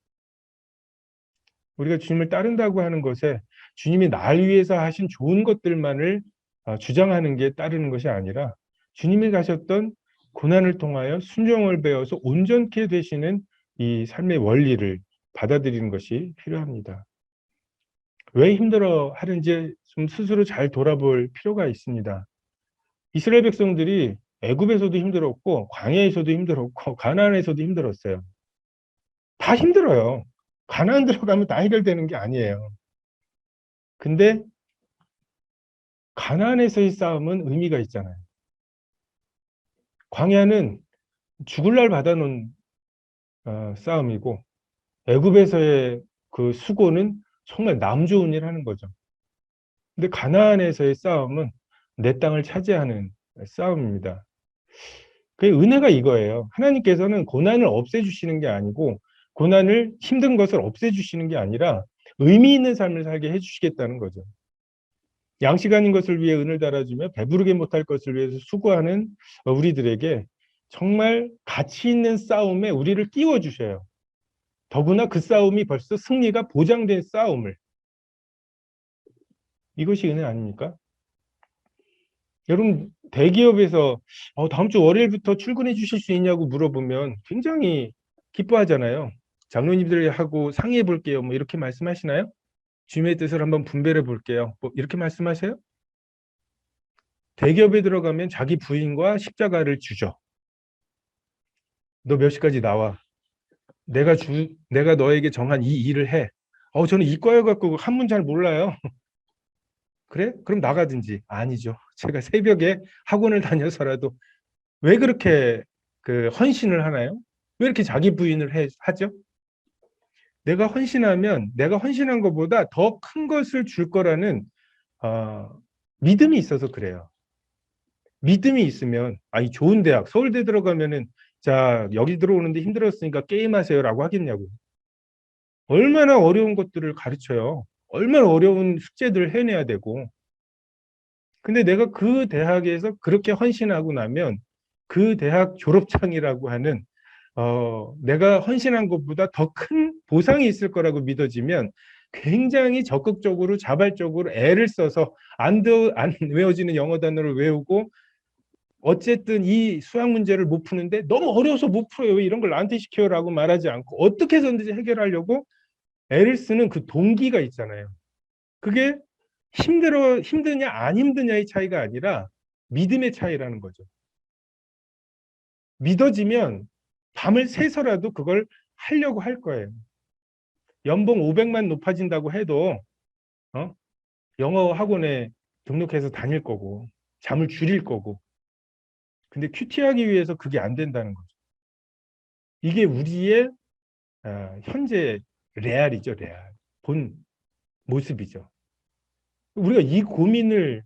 우리가 주님을 따른다고 하는 것에 주님이 날 위해서 하신 좋은 것들만을 주장하는 게 따르는 것이 아니라 주님이 가셨던 고난을 통하여 순종을 배워서 온전케 되시는 이 삶의 원리를 받아들이는 것이 필요합니다. 왜 힘들어 하는지 좀 스스로 잘 돌아볼 필요가 있습니다. 이스라엘 백성들이 애굽에서도 힘들었고 광야에서도 힘들었고 가나안에서도 힘들었어요. 다 힘들어요. 가나안 들어가면 다 해결되는 게 아니에요. 근데 가나안에서의 싸움은 의미가 있잖아요. 광야는 죽을 날 받아놓은 싸움이고 애굽에서의 그 수고는 정말 남 좋은 일 하는 거죠. 근데 가나안에서의 싸움은 내 땅을 차지하는 싸움입니다. 그 은혜가 이거예요. 하나님께서는 고난을 없애주시는 게 아니고 고난을 힘든 것을 없애주시는 게 아니라 의미 있는 삶을 살게 해주시겠다는 거죠. 양식 아닌 것을 위해 은을 달아주며 배부르게 못할 것을 위해서 수고하는 우리들에게 정말 가치 있는 싸움에 우리를 끼워주셔요. 더구나 그 싸움이 벌써 승리가 보장된 싸움을. 이것이 은혜 아닙니까? 여러분 대기업에서 다음 주 월요일부터 출근해 주실 수 있냐고 물어보면 굉장히 기뻐하잖아요. 장로님들하고 상의해 볼게요. 뭐 이렇게 말씀하시나요? 주님의 뜻을 한번 분별해 볼게요. 뭐 이렇게 말씀하세요? 대기업에 들어가면 자기 부인과 십자가를 주죠. 너 몇 시까지 나와. 내가 너에게 정한 이 일을 해. 저는 이과여갖고 한문 잘 몰라요. 그래? 그럼 나가든지. 아니죠. 제가 새벽에 학원을 다녀서라도 왜 그렇게 그 헌신을 하나요? 왜 이렇게 자기 부인을 하죠? 내가 헌신하면 내가 헌신한 것보다 더 큰 것을 줄 거라는 어, 믿음이 있어서 그래요. 믿음이 있으면 이 좋은 대학 서울대 들어가면은 자 여기 들어오는데 힘들었으니까 게임하세요라고 하겠냐고. 얼마나 어려운 것들을 가르쳐요. 얼마나 어려운 숙제들을 해내야 되고. 근데 내가 그 대학에서 그렇게 헌신하고 나면 그 대학 졸업장이라고 하는 내가 헌신한 것보다 더 큰 보상이 있을 거라고 믿어지면 굉장히 적극적으로 자발적으로 애를 써서 안 외워지는 영어 단어를 외우고 어쨌든 이 수학 문제를 못 푸는데 너무 어려워서 못 풀어요. 왜 이런 걸 나한테 시켜요라고 말하지 않고 어떻게 해서든지 해결하려고 애를 쓰는 그 동기가 있잖아요. 그게 힘드냐 안 힘드냐의 차이가 아니라 믿음의 차이라는 거죠. 믿어지면 밤을 새서라도 그걸 하려고 할 거예요. 연봉 500만 높아진다고 해도 어? 영어 학원에 등록해서 다닐 거고 잠을 줄일 거고 근데 큐티하기 위해서 그게 안 된다는 거죠. 이게 우리의 현재 레알이죠, 레알. 본 모습이죠. 우리가 이 고민을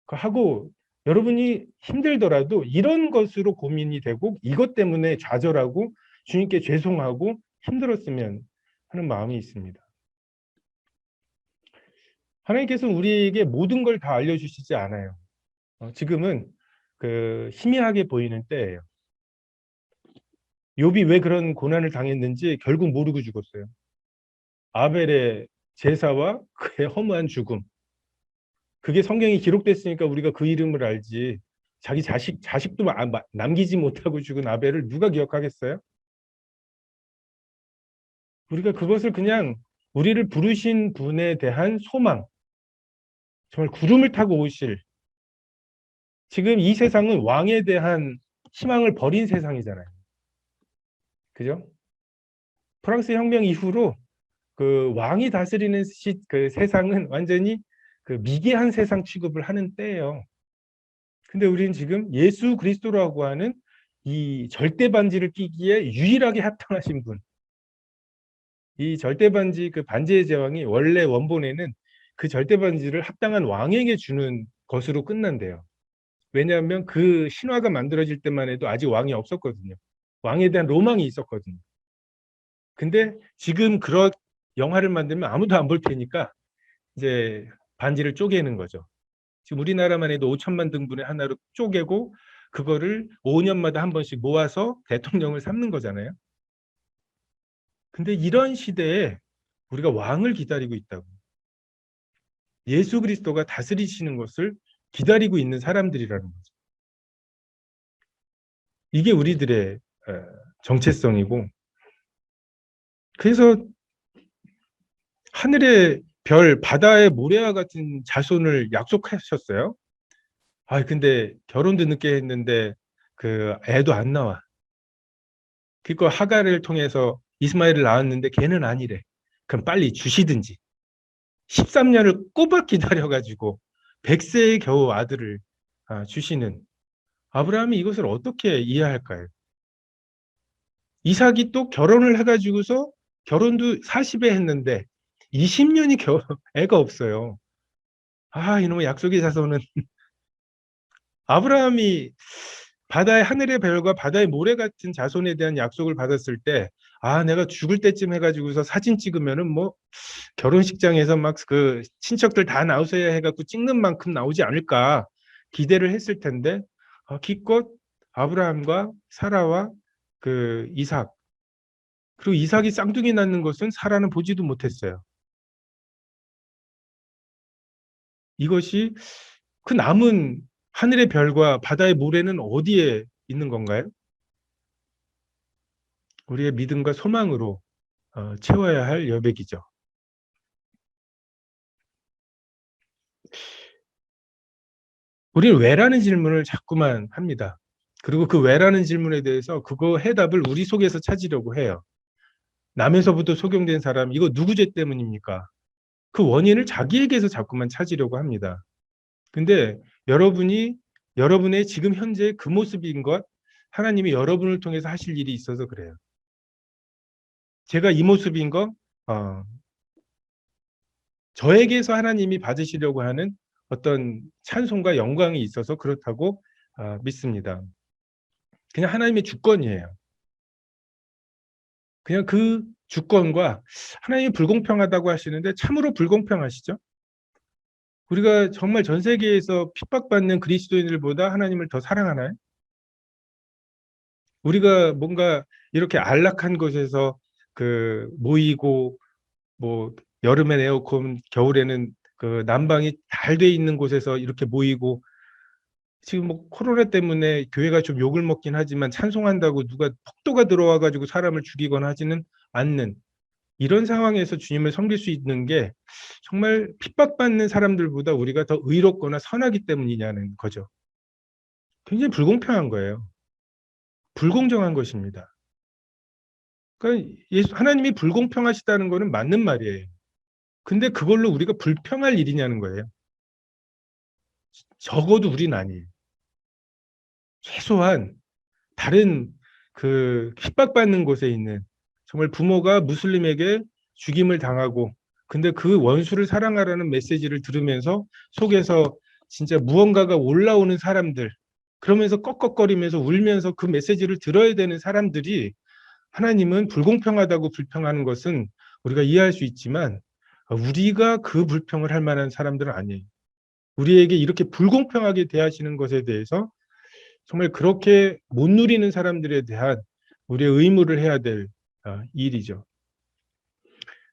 하고 여러분이 힘들더라도 이런 것으로 고민이 되고 이것 때문에 좌절하고 주님께 죄송하고 힘들었으면 하는 마음이 있습니다. 하나님께서는 우리에게 모든 걸 다 알려주시지 않아요. 지금은 그 희미하게 보이는 때예요. 욥이 왜 그런 고난을 당했는지 결국 모르고 죽었어요. 아벨의 제사와 그의 허무한 죽음. 그게 성경이 기록됐으니까 우리가 그 이름을 알지. 자기 자식도 남기지 못하고 죽은 아벨을 누가 기억하겠어요? 우리가 그것을 그냥 우리를 부르신 분에 대한 소망, 정말 구름을 타고 오실. 지금 이 세상은 왕에 대한 희망을 버린 세상이잖아요. 그죠? 프랑스 혁명 이후로 그 왕이 다스리는 그 세상은 완전히 그 미개한 세상 취급을 하는 때예요. 근데 우리는 지금 예수 그리스도라고 하는 이 절대 반지를 끼기에 유일하게 합당하신 분. 이 절대 반지 그 반지의 제왕이 원래 원본에는 그 절대 반지를 합당한 왕에게 주는 것으로 끝난대요. 왜냐하면 그 신화가 만들어질 때만 해도 아직 왕이 없었거든요. 왕에 대한 로망이 있었거든요. 근데 지금 그런 영화를 만들면 아무도 안 볼 테니까 이제 반지를 쪼개는 거죠. 지금 우리나라만 해도 5천만 등분의 하나로 쪼개고 그거를 5년마다 한 번씩 모아서 대통령을 삼는 거잖아요. 근데 이런 시대에 우리가 왕을 기다리고 있다고. 예수 그리스도가 다스리시는 것을 기다리고 있는 사람들이라는 거죠. 이게 우리들의 정체성이고, 그래서 하늘의 별, 바다의 모래와 같은 자손을 약속하셨어요. 근데 결혼도 늦게 했는데 그 애도 안 나와. 그거 하갈을 통해서 이스마엘을 낳았는데 걔는 아니래. 그럼 빨리 주시든지. 13년을 꼬박 기다려가지고 100세에 겨우 아들을 주시는 아브라함이 이것을 어떻게 이해할까요? 이삭이 또 결혼을 해가지고서 결혼도 40에 했는데 20년이 애가 없어요. 이놈의 약속의 자손은 아브라함이 바다의 하늘의 별과 바다의 모래 같은 자손에 대한 약속을 받았을 때, 내가 죽을 때쯤 해가지고서 사진 찍으면은 뭐 결혼식장에서 막 그 친척들 다 나오셔야 해갖고 찍는 만큼 나오지 않을까 기대를 했을 텐데, 기껏 아브라함과 사라와 그 이삭, 그리고 이삭이 쌍둥이 낳는 것은 사라는 보지도 못했어요. 이것이 그 남은 하늘의 별과 바다의 모래는 어디에 있는 건가요? 우리의 믿음과 소망으로 채워야 할 여백이죠. 우리는 왜라는 질문을 자꾸만 합니다. 그리고 그 왜라는 질문에 대해서 그거 해답을 우리 속에서 찾으려고 해요. 남에서부터 속용된 사람, 이거 누구 죄 때문입니까? 그 원인을 자기에게서 자꾸만 찾으려고 합니다. 근데 여러분의 지금 현재 그 모습인 것, 하나님이 여러분을 통해서 하실 일이 있어서 그래요. 제가 이 모습인 거, 저에게서 하나님이 받으시려고 하는 어떤 찬송과 영광이 있어서 그렇다고 믿습니다. 그냥 하나님의 주권이에요. 그냥 그 주권과 하나님이 불공평하다고 하시는데 참으로 불공평하시죠? 우리가 정말 전 세계에서 핍박받는 그리스도인들보다 하나님을 더 사랑하나요? 우리가 뭔가 이렇게 안락한 곳에서 그 모이고 뭐 여름엔 에어컨, 겨울에는 그 난방이 잘 돼 있는 곳에서 이렇게 모이고 지금 뭐 코로나 때문에 교회가 좀 욕을 먹긴 하지만 찬송한다고 누가 폭도가 들어와 가지고 사람을 죽이거나 하지는 않는 이런 상황에서 주님을 섬길 수 있는 게 정말 핍박받는 사람들보다 우리가 더 의롭거나 선하기 때문이냐는 거죠. 굉장히 불공평한 거예요. 불공정한 것입니다. 그러니까 하나님이 불공평하시다는 거는 맞는 말이에요. 근데 그걸로 우리가 불평할 일이냐는 거예요. 적어도 우리는 아니에요. 최소한 다른 그 핍박받는 곳에 있는 정말 부모가 무슬림에게 죽임을 당하고 근데 그 원수를 사랑하라는 메시지를 들으면서 속에서 진짜 무언가가 올라오는 사람들 그러면서 꺽꺽거리면서 울면서 그 메시지를 들어야 되는 사람들이 하나님은 불공평하다고 불평하는 것은 우리가 이해할 수 있지만 우리가 그 불평을 할 만한 사람들은 아니에요. 우리에게 이렇게 불공평하게 대하시는 것에 대해서 정말 그렇게 못 누리는 사람들에 대한 우리의 의무를 해야 될 일이죠.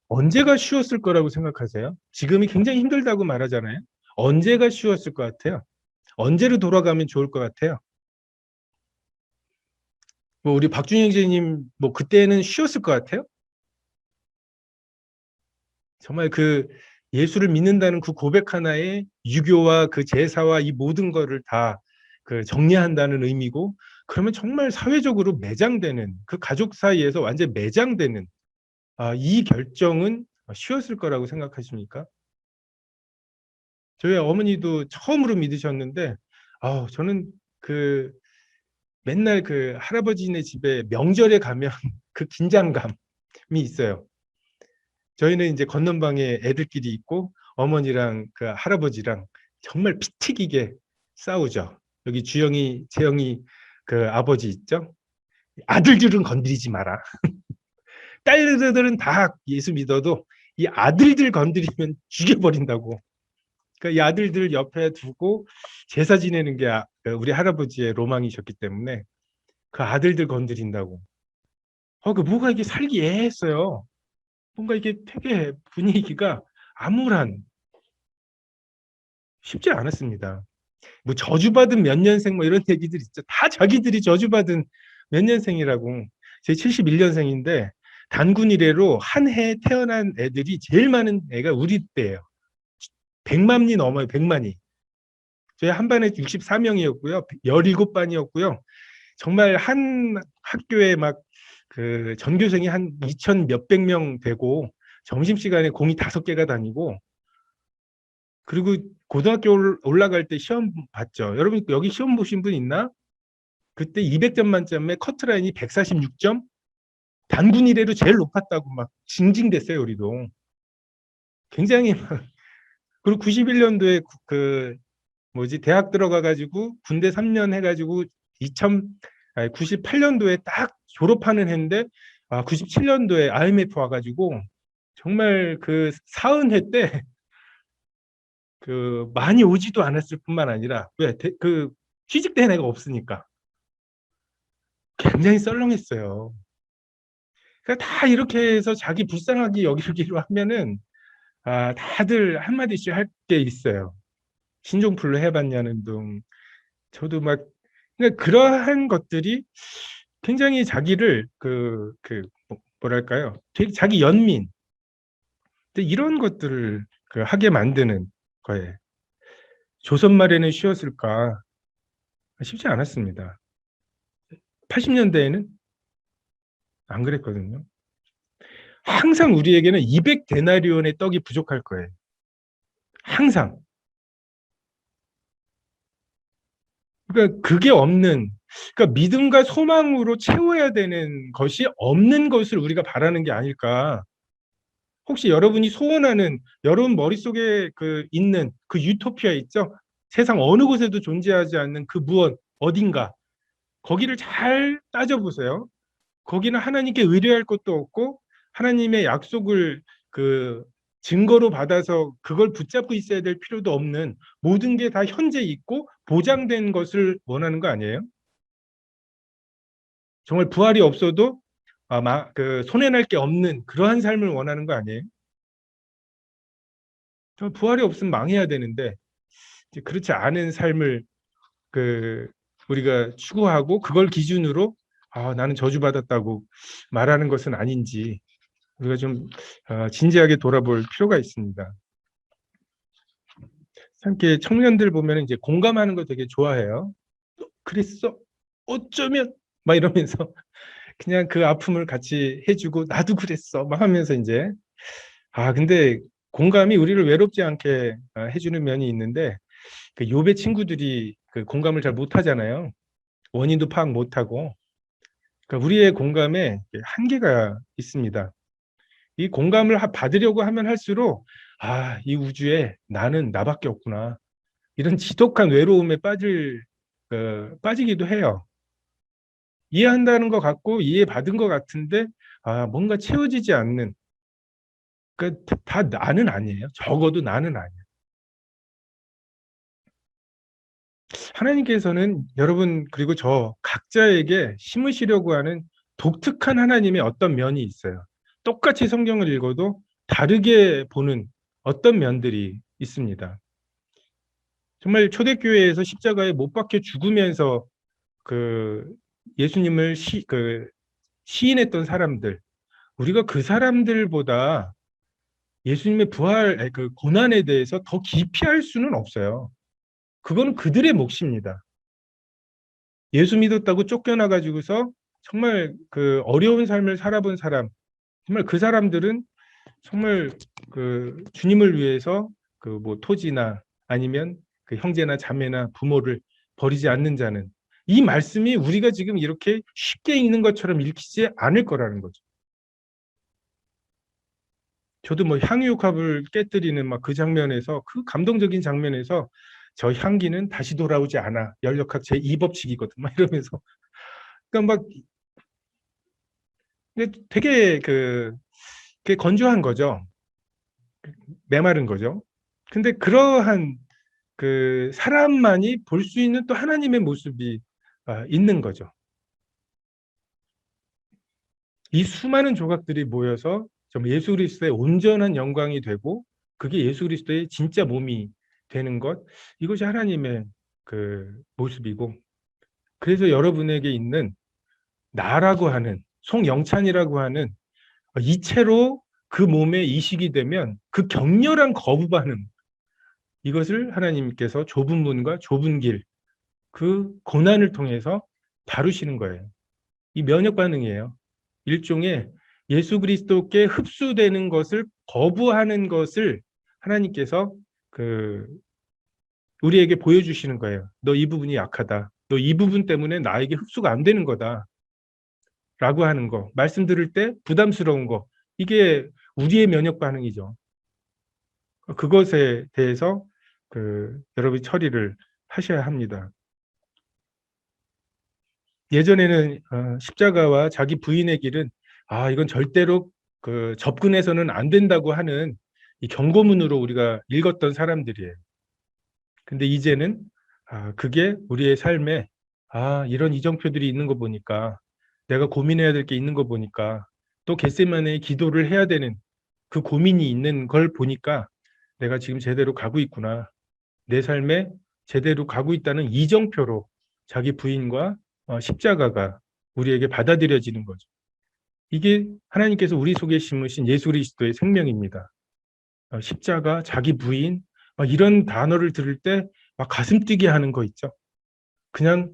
언제가 쉬웠을 거라고 생각하세요? 지금이 굉장히 힘들다고 말하잖아요. 언제가 쉬웠을 것 같아요? 언제로 돌아가면 좋을 것 같아요? 뭐 우리 박준영 선생님 뭐 그때는 쉬웠을 것 같아요? 정말 그 예수를 믿는다는 그 고백 하나에 유교와 그 제사와 이 모든 거를 다 그 정리한다는 의미고 그러면 정말 사회적으로 매장되는 그 가족 사이에서 완전 매장되는 이 결정은 쉬웠을 거라고 생각하십니까? 저희 어머니도 처음으로 믿으셨는데 저는 그 맨날 그 할아버지네 집에 명절에 가면 그 긴장감이 있어요. 저희는 이제 건넌방에 애들끼리 있고 어머니랑 그 할아버지랑 정말 피 튀기게 싸우죠. 여기 주영이, 재영이 그 아버지 있죠? 아들들은 건드리지 마라. 딸들은 다 예수 믿어도 이 아들들 건드리면 죽여버린다고. 그러니까 이 아들들 옆에 두고 제사 지내는 게 우리 할아버지의 로망이셨기 때문에 그 아들들 건드린다고. 그 뭐가 이게 살기 애했어요. 뭔가 이게 되게 분위기가 암울한 쉽지 않았습니다. 뭐 저주받은 몇 년생 뭐 이런 얘기들 있죠. 다 자기들이 저주받은 몇 년생이라고. 제 71년생인데 단군 이래로 한 해에 태어난 애들이 제일 많은 애가 우리 때예요. 100만이 넘어요. 100만이. 저희 한 반에 64명이었고요. 17반이었고요. 정말 한 학교에 막 그 전교생이 한 2천 몇백 명 되고 점심시간에 공이 5개가 다니고 그리고 고등학교 올라갈 때 시험 봤죠. 여러분 여기 시험 보신 분 있나? 그때 200점 만점에 커트라인이 146점? 단군 이래로 제일 높았다고 막 징징댔어요, 우리도. 굉장히 그리고 91년도에 그 뭐지 대학 들어가가지고 군대 3년 해가지고 98년도에 딱 졸업하는 해인데 97년도에 IMF 와가지고 정말 그 사은회 때 그 많이 오지도 않았을 뿐만 아니라 그 취직된 애가 없으니까 굉장히 썰렁했어요. 그러니까 다 이렇게 해서 자기 불쌍하게 여기기로 하면은 다들 한마디씩 할 게 있어요. 신종플루 해봤냐는 등 저도 막 그러니까 그러한 것들이 굉장히 자기를 뭐랄까요? 되게 자기 연민 이런 것들을 하게 만드는 거예요. 조선 말에는 쉬웠을까? 쉽지 않았습니다. 80년대에는 안 그랬거든요. 항상 우리에게는 200데나리온의 떡이 부족할 거예요. 항상. 그러니까 그게 없는, 그러니까 믿음과 소망으로 채워야 되는 것이 없는 것을 우리가 바라는 게 아닐까. 혹시 여러분이 소원하는 여러분 머릿속에 있는 그 유토피아 있죠? 세상 어느 곳에도 존재하지 않는 그 무엇 어딘가 거기를 잘 따져보세요. 거기는 하나님께 의뢰할 것도 없고 하나님의 약속을 그 증거로 받아서 그걸 붙잡고 있어야 될 필요도 없는 모든 게 다 현재 있고 보장된 것을 원하는 거 아니에요? 정말 부활이 없어도 손해날 게 없는 그러한 삶을 원하는 거 아니에요? 정말 부활이 없으면 망해야 되는데 이제 그렇지 않은 삶을 그 우리가 추구하고 그걸 기준으로 나는 저주받았다고 말하는 것은 아닌지 우리가 좀 진지하게 돌아볼 필요가 있습니다. 함께 청년들 보면 이제 공감하는 거 되게 좋아해요. 그랬어? 어쩌면 막 이러면서 그냥 그 아픔을 같이 해주고 나도 그랬어 막 하면서 이제 근데 공감이 우리를 외롭지 않게 해주는 면이 있는데 그 욥의 친구들이 그 공감을 잘 못하잖아요. 원인도 파악 못하고 그러니까 우리의 공감에 한계가 있습니다. 이 공감을 받으려고 하면 할수록 이 우주에 나는 나밖에 없구나. 이런 지독한 외로움에 빠지기도 해요. 이해한다는 것 같고 이해받은 것 같은데 뭔가 채워지지 않는, 그러니까 다 나는 아니에요. 적어도 나는 아니에요. 하나님께서는 여러분 그리고 저 각자에게 심으시려고 하는 독특한 하나님의 어떤 면이 있어요. 똑같이 성경을 읽어도 다르게 보는 어떤 면들이 있습니다. 정말 초대교회에서 십자가에 못 박혀 죽으면서 그 예수님을 시인했던 사람들, 우리가 그 사람들보다 예수님의 그 고난에 대해서 더 깊이 할 수는 없어요. 그거는 그들의 몫입니다. 예수 믿었다고 쫓겨나가지고서 정말 그 어려운 삶을 살아본 사람, 정말 그 사람들은 정말 그 주님을 위해서 그 뭐 토지나 아니면 그 형제나 자매나 부모를 버리지 않는 자는, 이 말씀이 우리가 지금 이렇게 쉽게 읽는 것처럼 읽히지 않을 거라는 거죠. 저도 뭐 향유컵을 깨뜨리는 막 그 장면에서, 그 감동적인 장면에서 저 향기는 다시 돌아오지 않아. 연력학 제2법칙이거든. 막 이러면서. 그러니까 막 되게 그게 건조한 거죠. 메마른 거죠. 근데 그러한 그 사람만이 볼 수 있는 또 하나님의 모습이 있는 거죠. 이 수많은 조각들이 모여서 정말 예수 그리스도의 온전한 영광이 되고, 그게 예수 그리스도의 진짜 몸이 되는 것, 이것이 하나님의 그 모습이고, 그래서 여러분에게 있는 나라고 하는, 송영찬이라고 하는 이체로 그 몸에 이식이 되면 그 격렬한 거부 반응, 이것을 하나님께서 좁은 문과 좁은 길, 그 고난을 통해서 다루시는 거예요. 이 면역 반응이에요. 일종의 예수 그리스도께 흡수되는 것을 거부하는 것을 하나님께서 그 우리에게 보여주시는 거예요. 너 이 부분이 약하다. 너 이 부분 때문에 나에게 흡수가 안 되는 거다. 라고 하는 거. 말씀 들을 때 부담스러운 거. 이게 우리의 면역 반응이죠. 그것에 대해서 여러분이 처리를 하셔야 합니다. 예전에는 십자가와 자기 부인의 길은 이건 절대로 접근해서는 안 된다고 하는 이 경고문으로 우리가 읽었던 사람들이에요. 근데 이제는 그게 우리의 삶에 이런 이정표들이 있는 거 보니까, 내가 고민해야 될 게 있는 거 보니까, 또 겟세마네의 기도를 해야 되는 그 고민이 있는 걸 보니까 내가 지금 제대로 가고 있구나. 내 삶에 제대로 가고 있다는 이정표로 자기 부인과 십자가가 우리에게 받아들여지는 거죠. 이게 하나님께서 우리 속에 심으신 예수 그리스도의 생명입니다. 십자가, 자기 부인, 이런 단어를 들을 때 막 가슴 뛰게 하는 거 있죠. 그냥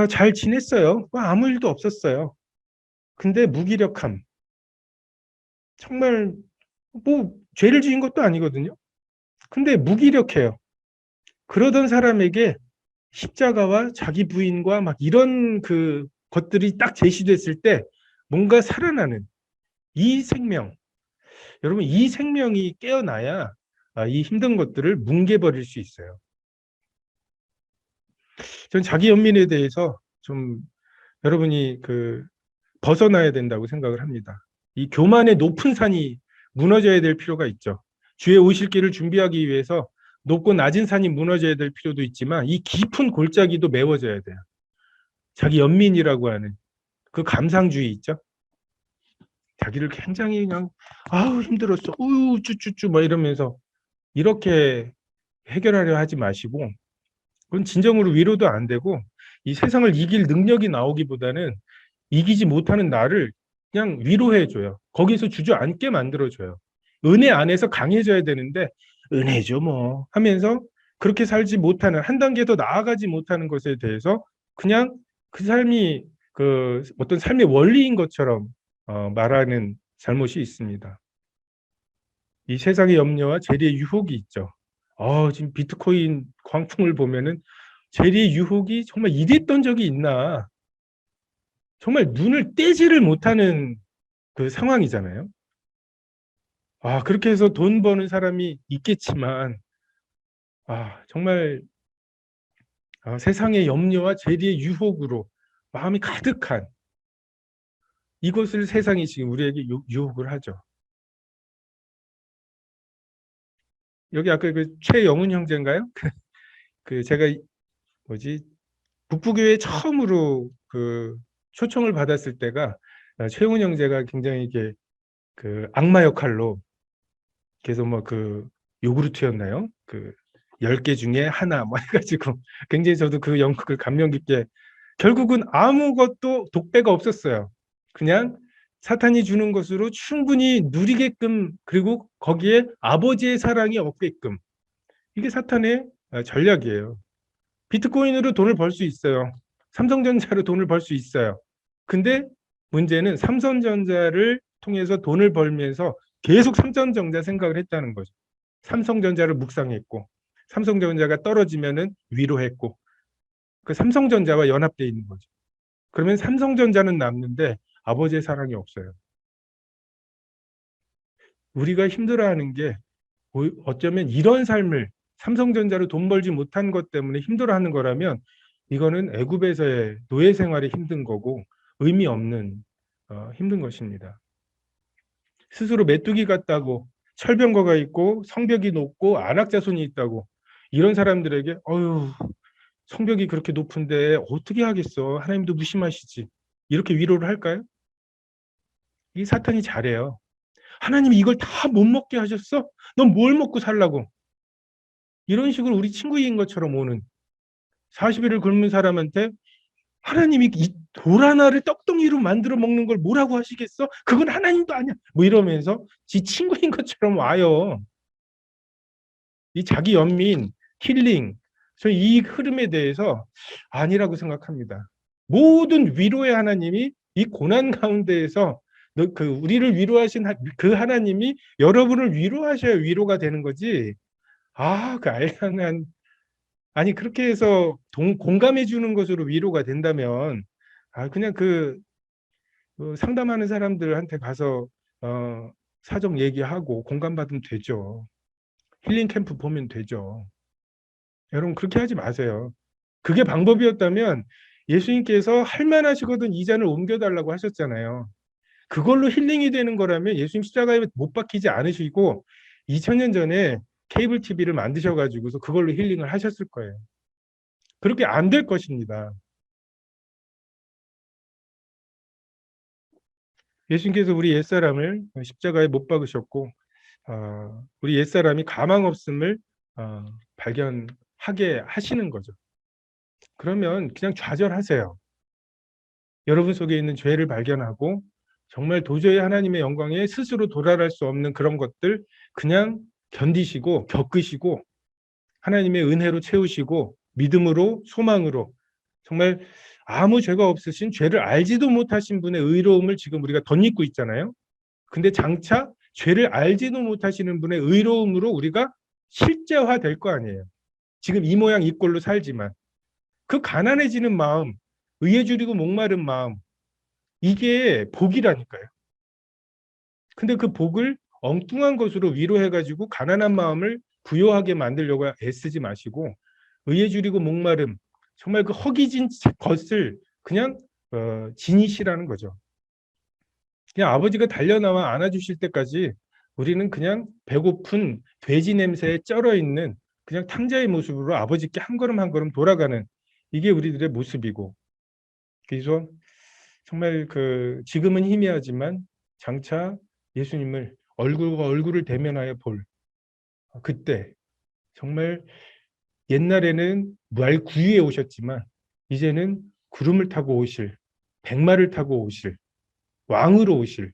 잘 지냈어요. 아무 일도 없었어요. 근데 무기력함. 정말 뭐 죄를 지은 것도 아니거든요. 근데 무기력해요. 그러던 사람에게 십자가와 자기 부인과 막 이런 그 것들이 딱 제시됐을 때 뭔가 살아나는 이 생명, 여러분 이 생명이 깨어나야 이 힘든 것들을 뭉개버릴 수 있어요. 전 자기 연민에 대해서 좀 여러분이 벗어나야 된다고 생각을 합니다. 이 교만의 높은 산이 무너져야 될 필요가 있죠. 주의 오실 길을 준비하기 위해서 높고 낮은 산이 무너져야 될 필요도 있지만, 이 깊은 골짜기도 메워져야 돼요. 자기 연민이라고 하는 그 감상주의 있죠. 자기를 굉장히 그냥 힘들었어, 우유 쭈쭈쭈 막 이러면서 이렇게 해결하려 하지 마시고, 그건 진정으로 위로도 안 되고, 이 세상을 이길 능력이 나오기보다는 이기지 못하는 나를 그냥 위로해줘요. 거기서 주저앉게 만들어줘요. 은혜 안에서 강해져야 되는데 은혜죠 뭐 하면서 그렇게 살지 못하는, 한 단계 더 나아가지 못하는 것에 대해서 그냥 그 삶이 어떤 삶의 원리인 것처럼 말하는 잘못이 있습니다. 이 세상의 염려와 재리의 유혹이 있죠. 지금 비트코인 광풍을 보면은 재리의 유혹이 정말 이랬던 적이 있나. 정말 눈을 떼지를 못하는 그 상황이잖아요. 그렇게 해서 돈 버는 사람이 있겠지만, 정말 세상의 염려와 재리의 유혹으로 마음이 가득한 이것을 세상이 지금 우리에게 유혹을 하죠. 여기 아까 그 최영훈 형제인가요? 그 제가 뭐지 북부교회 처음으로 그 초청을 받았을 때가 최영훈 형제가 굉장히 이게 그 악마 역할로 그래서 뭐 그 요구르트였나요? 그 10개 중에 하나 뭐 해가지고 굉장히 저도 그 연극을 감명 깊게 결국은 아무것도 독배가 없었어요. 그냥 사탄이 주는 것으로 충분히 누리게끔 그리고 거기에 아버지의 사랑이 없게끔 이게 사탄의 전략이에요. 비트코인으로 돈을 벌 수 있어요. 삼성전자로 돈을 벌 수 있어요. 근데 문제는 삼성전자를 통해서 돈을 벌면서 계속 삼성전자 생각을 했다는 거죠. 삼성전자를 묵상했고 삼성전자가 떨어지면은 위로했고 그 삼성전자와 연합되어 있는 거죠. 그러면 삼성전자는 남는데 아버지의 사랑이 없어요. 우리가 힘들어하는 게 어쩌면 이런 삶을 삼성전자로 돈 벌지 못한 것 때문에 힘들어하는 거라면 이거는 애굽에서의 노예 생활이 힘든 거고 의미 없는 힘든 것입니다. 스스로 메뚜기 같다고 철병거가 있고 성벽이 높고 안악자손이 있다고 이런 사람들에게 어휴 성벽이 그렇게 높은데 어떻게 하겠어 하나님도 무심하시지 이렇게 위로를 할까요? 이 사탄이 잘해요. 하나님이 이걸 다 못 먹게 하셨어? 넌 뭘 먹고 살라고? 이런 식으로 우리 친구인 것처럼 오는 40일을 굶은 사람한테 하나님이 이 돌 하나를 떡덩이로 만들어 먹는 걸 뭐라고 하시겠어? 그건 하나님도 아니야. 뭐 이러면서 지 친구인 것처럼 와요. 이 자기 연민, 힐링, 저 이 흐름에 대해서 아니라고 생각합니다. 모든 위로의 하나님이 이 고난 가운데에서 그 우리를 위로하신 그 하나님이 여러분을 위로하셔야 위로가 되는 거지. 그 알량한 아니 그렇게 해서 공감해 주는 것으로 위로가 된다면 그냥 상담하는 사람들한테 가서 사정 얘기하고 공감받으면 되죠. 힐링 캠프 보면 되죠. 여러분 그렇게 하지 마세요. 그게 방법이었다면 예수님께서 할만하시거든 이 잔을 옮겨달라고 하셨잖아요. 그걸로 힐링이 되는 거라면 예수님 십자가에 못 박히지 않으시고 2000년 전에 케이블 TV를 만드셔가지고서 그걸로 힐링을 하셨을 거예요. 그렇게 안 될 것입니다. 예수님께서 우리 옛사람을 십자가에 못 박으셨고 우리 옛사람이 가망 없음을 발견하게 하시는 거죠. 그러면 그냥 좌절하세요. 여러분 속에 있는 죄를 발견하고 정말 도저히 하나님의 영광에 스스로 도달할 수 없는 그런 것들 그냥 견디시고 겪으시고 하나님의 은혜로 채우시고 믿음으로 소망으로 정말 아무 죄가 없으신 죄를 알지도 못하신 분의 의로움을 지금 우리가 덧입고 있잖아요. 근데 장차 죄를 알지도 못하시는 분의 의로움으로 우리가 실제화 될 거 아니에요. 지금 이 모양 이 꼴로 살지만 그 가난해지는 마음, 의에 줄이고 목마른 마음 이게 복이라니까요. 근데 그 복을 엉뚱한 것으로 위로해가지고 가난한 마음을 부요하게 만들려고 애쓰지 마시고 의에 줄이고 목마름 정말 그 허기진 것을 그냥 지니시라는 거죠. 그냥 아버지가 달려나와 안아주실 때까지 우리는 그냥 배고픈 돼지 냄새에 쩔어 있는 그냥 탕자의 모습으로 아버지께 한 걸음 한 걸음 돌아가는 이게 우리들의 모습이고 그래서 정말 지금은 희미하지만 장차 예수님을 얼굴과 얼굴을 대면하여 볼 그때 정말 옛날에는 말구유에 오셨지만 이제는 구름을 타고 오실 백마를 타고 오실 왕으로 오실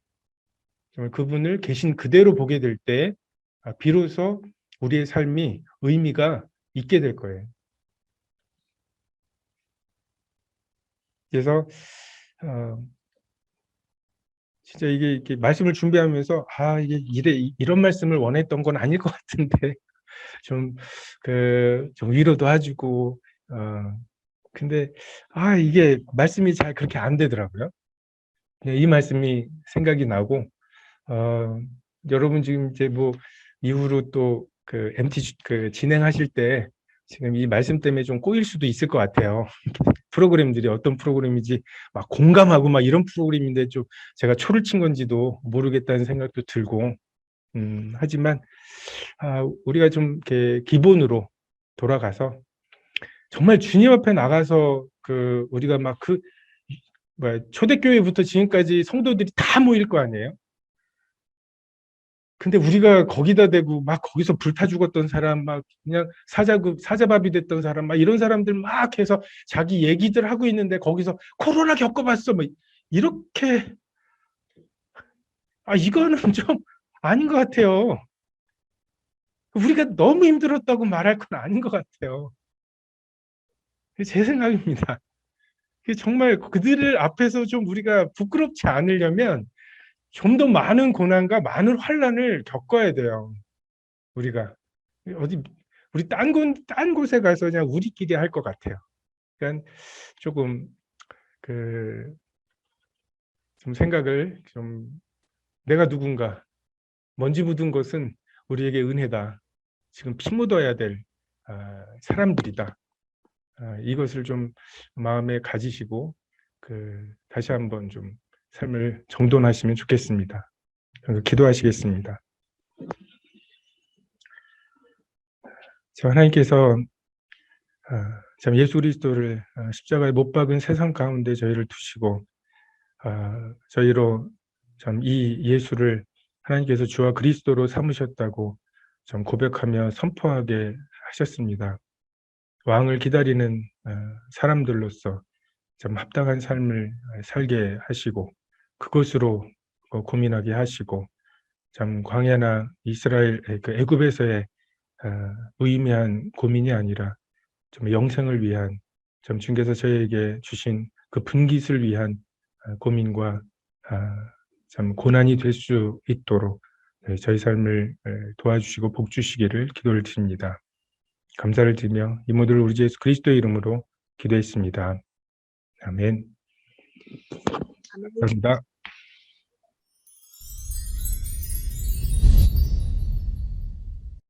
정말 그분을 계신 그대로 보게 될 때 비로소 우리의 삶이 의미가 있게 될 거예요. 그래서 진짜 이게 이렇게 말씀을 준비하면서 이게 이런 말씀을 원했던 건 아닐 것 같은데 좀 위로도 해주고 근데 이게 말씀이 잘 그렇게 안 되더라고요. 이 말씀이 생각이 나고 여러분 지금 이제 뭐 이후로 또 그 MT 그 진행하실 때 지금 이 말씀 때문에 좀 꼬일 수도 있을 것 같아요. 프로그램들이 어떤 프로그램인지 막 공감하고 막 이런 프로그램인데 좀 제가 초를 친 건지도 모르겠다는 생각도 들고 하지만 우리가 좀 이렇게 기본으로 돌아가서 정말 주님 앞에 나가서 그 우리가 막 그 초대교회부터 지금까지 성도들이 다 모일 거 아니에요. 근데 우리가 거기다 대고 막 거기서 불타 죽었던 사람, 막 그냥 사자밥이 됐던 사람, 막 이런 사람들 막 해서 자기 얘기들 하고 있는데 거기서 코로나 겪어봤어, 뭐 이렇게 이거는 좀 아닌 것 같아요. 우리가 너무 힘들었다고 말할 건 아닌 것 같아요. 제 생각입니다. 정말 그들을 앞에서 좀 우리가 부끄럽지 않으려면 좀 더 많은 고난과 많은 환난을 겪어야 돼요. 우리가 어디 우리 딴 곳에 가서 그냥 우리끼리 할 것 같아요. 그러니까 조금 좀 생각을 좀 내가 누군가 먼지 묻은 것은 우리에게 은혜다. 지금 피 묻어야 될 사람들이다. 이것을 좀 마음에 가지시고 다시 한번 좀 삶을 정돈하시면 좋겠습니다. 기도하시겠습니다. 하나님께서 참 예수 그리스도를 십자가에 못 박은 세상 가운데 저희를 두시고 저희로 참 이 예수를 하나님께서 주와 그리스도로 삼으셨다고 좀 고백하며 선포하게 하셨습니다. 왕을 기다리는 사람들로서 좀 합당한 삶을 살게 하시고 그것으로 고민하게 하시고 참 광야나 이스라엘 그 애굽에서의 무의미한 고민이 아니라 좀 영생을 위한 좀 주께서 저희에게 주신 그 분깃을 위한 고민과 참 고난이 될 수 있도록 저희 삶을 도와주시고 복 주시기를 기도를 드립니다. 감사를 드리며 이 모든 우리 주 예수 그리스도의 이름으로 기도했습니다. 아멘. 감사합니다.